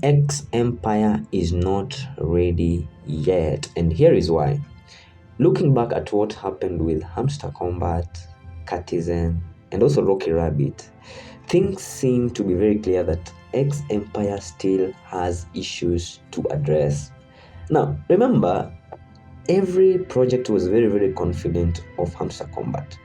X Empire is not ready yet, and here is why. Looking back at what happened with Hamster Combat, Catizen, and also Rocky Rabbit, things seem to be very clear that X Empire still has issues to address. Now, remember, every project was very confident of Hamster Combat.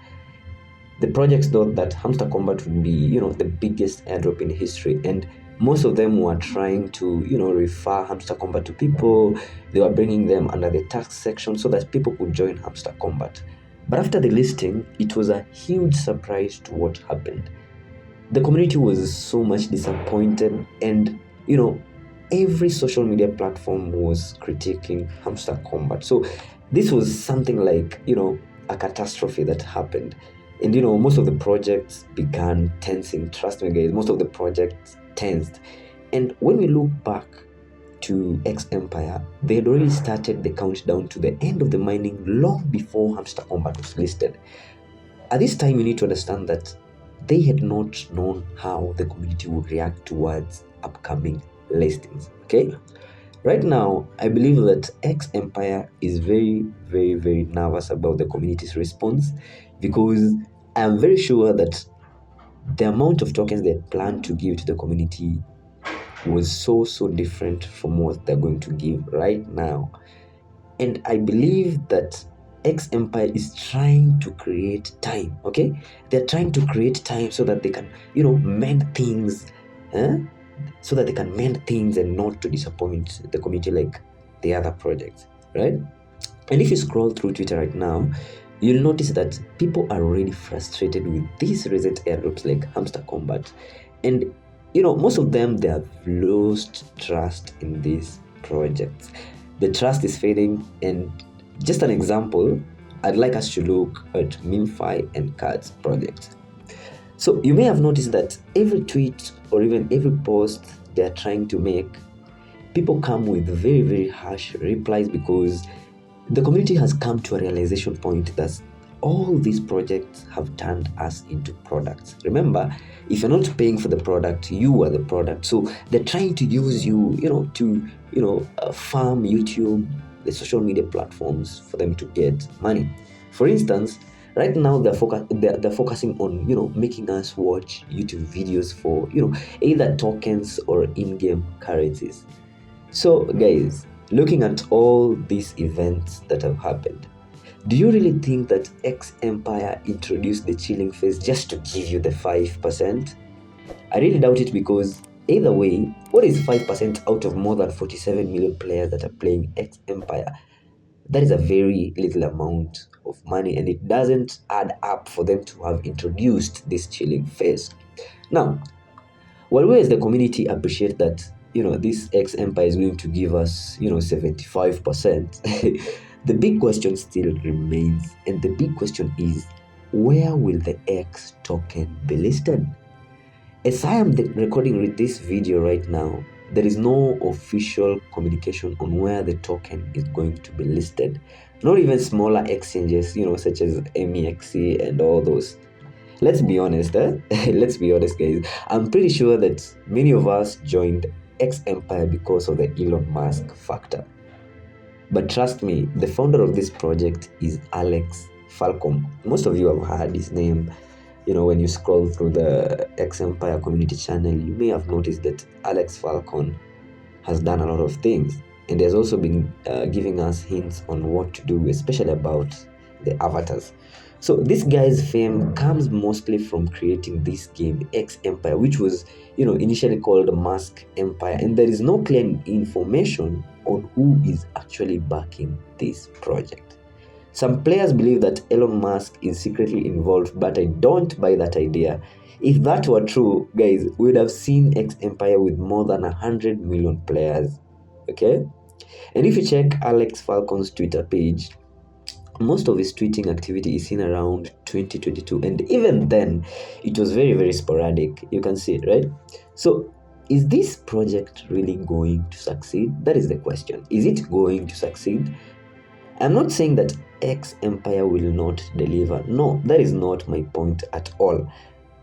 The projects thought that Hamster Combat would be, the biggest airdrop in history, and most of them were trying to, refer Hamster Combat to people. They were bringing them under the tax section so that people could join Hamster Combat. But after the listing, it was a huge surprise to what happened. The community was so much disappointed, and every social media platform was critiquing Hamster Combat. So this was something like, a catastrophe that happened. And most of the projects began tensing. Trust me, guys, most of the projects tensed. And when we look back to X Empire, they had already started the countdown to the end of the mining long before Hamster Combat was listed. At this time, you need to understand that they had not known how the community would react towards upcoming listings. Okay, right now, I believe that X Empire is very nervous about the community's response, because I'm very sure that the amount of tokens they plan to give to the community was so different from what they're going to give right now. And I believe that X Empire is trying to create time. Okay, they're trying to create time so that they can mend things, so that they can mend things and not to disappoint the community like the other projects, right? And if you scroll through Twitter right now, you'll notice that people are really frustrated with these recent airdrops like Hamster Combat. And most of them, they have lost trust in these projects. The trust is fading. And just an example, I'd like us to look at MemeFi and Cards projects. So you may have noticed that every tweet or even every post they're trying to make, people come with very harsh replies, because the community has come to a realization point that all these projects have turned us into products. Remember, if you're not paying for the product, you are the product. So they're trying to use you, to farm YouTube, the social media platforms, for them to get money. For instance, right now they're focusing on making us watch YouTube videos for either tokens or in-game currencies. So guys, looking at all these events that have happened, do you really think that X Empire introduced the chilling phase just to give you the 5%? I really doubt it, because either way, what is 5% out of more than 47 million players that are playing X Empire? That is a very little amount of money, and it doesn't add up for them to have introduced this chilling phase. Now, while we as the community appreciate that this X Empire is going to give us 75%, the big question still remains, and the big question is, where will the X token be listed? As I am recording this video right now, there is no official communication on where the token is going to be listed. Not even smaller exchanges, such as MEXC and all those. Let's be honest, let's be honest, guys. I'm pretty sure that many of us joined X Empire because of the Elon Musk factor. But trust me, the founder of this project is Alex Falcon. Most of you have heard his name. When you scroll through the X Empire community channel, you may have noticed that Alex Falcon has done a lot of things, and has also been giving us hints on what to do, especially about the avatars. So this guy's fame comes mostly from creating this game X Empire, which was initially called Musk Empire, and there is no clear information on who is actually backing this project. Some players believe that Elon Musk is secretly involved, but I don't buy that idea. If that were true, guys, we would have seen X Empire with more than 100 million players. Okay? And if you check Alex Falcon's Twitter page, most of his tweeting activity is seen around 2022, and even then it was very sporadic. You can see it, right? So is this project really going to succeed? That is the question. Is it going to succeed? I'm not saying that X Empire will not deliver. No, that is not my point at all.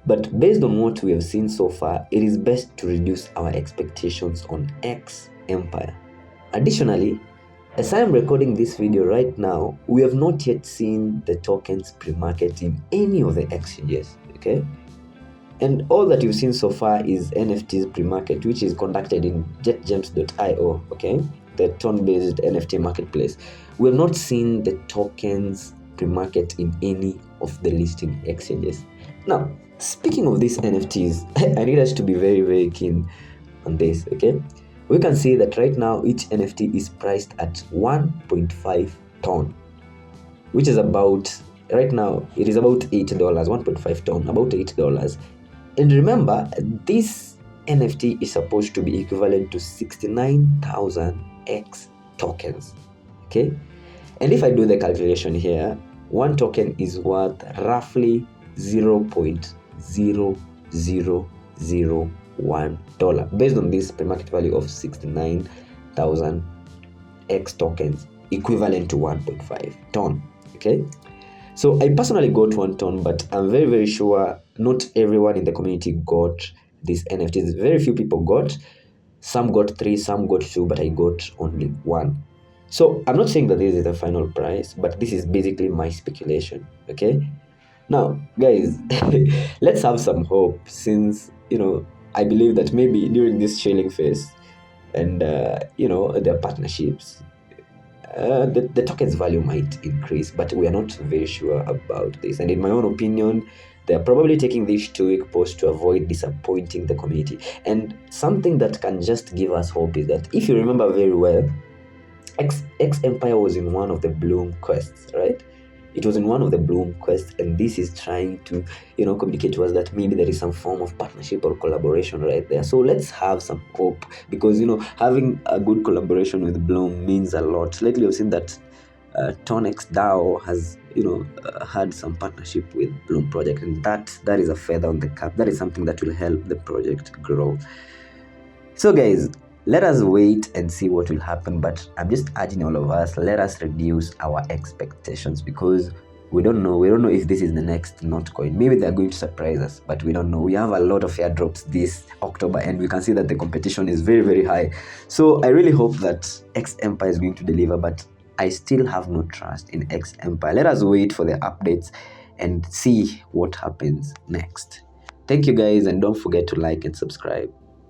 But based on what we have seen so far, it is best to reduce our expectations on X Empire. Additionally, as I am recording this video right now, we have not yet seen the tokens pre-market in any of the exchanges, okay? And all that you've seen so far is NFTs pre-market, which is conducted in jetgems.io, okay? The tone-based NFT marketplace. We have not seen the tokens pre-market in any of the listing exchanges. Now, speaking of these NFTs, I need us to be very, very keen on this, okay? We can see that right now each NFT is priced at 1.5 ton, which is about, right now it is about $8, 1.5 ton, about $8. And remember, this NFT is supposed to be equivalent to 69,000 X tokens, okay? And if I do the calculation here, one token is worth roughly $0.0001 based on this pre-market value of 69,000 X tokens, equivalent to 1.5 ton, okay? So I personally got 1 ton, but I'm very, very sure not everyone in the community got these NFTs. Very few people got. Some got 3, some got 2, but I got only 1. So I'm not saying that this is the final price, but this is basically my speculation, okay? Now, guys, let's have some hope, since, I believe that maybe during this trailing phase and, their partnerships, the token's value might increase, but we are not very sure about this. And in my own opinion, they're probably taking this 2-week pause to avoid disappointing the community. And something that can just give us hope is that, if you remember very well, X Empire was in one of the Bloom quests, right? It was in one of the Bloom quests, and this is trying to, communicate to us that maybe there is some form of partnership or collaboration right there. So let's have some hope, because, having a good collaboration with Bloom means a lot. Lately, we've seen that Tonex DAO has, had some partnership with Bloom project, and that is a feather on the cap. That is something that will help the project grow. So, guys, let us wait and see what will happen, but I'm just urging all of us, let us reduce our expectations, because we don't know if this is the next Notcoin. Maybe they're going to surprise us, but we don't know. We have a lot of airdrops this October, and we can see that the competition is very, very high. So I really hope that X Empire is going to deliver, but I still have no trust in X Empire. Let us wait for the updates and see what happens next. Thank you, guys, and don't forget to like and subscribe.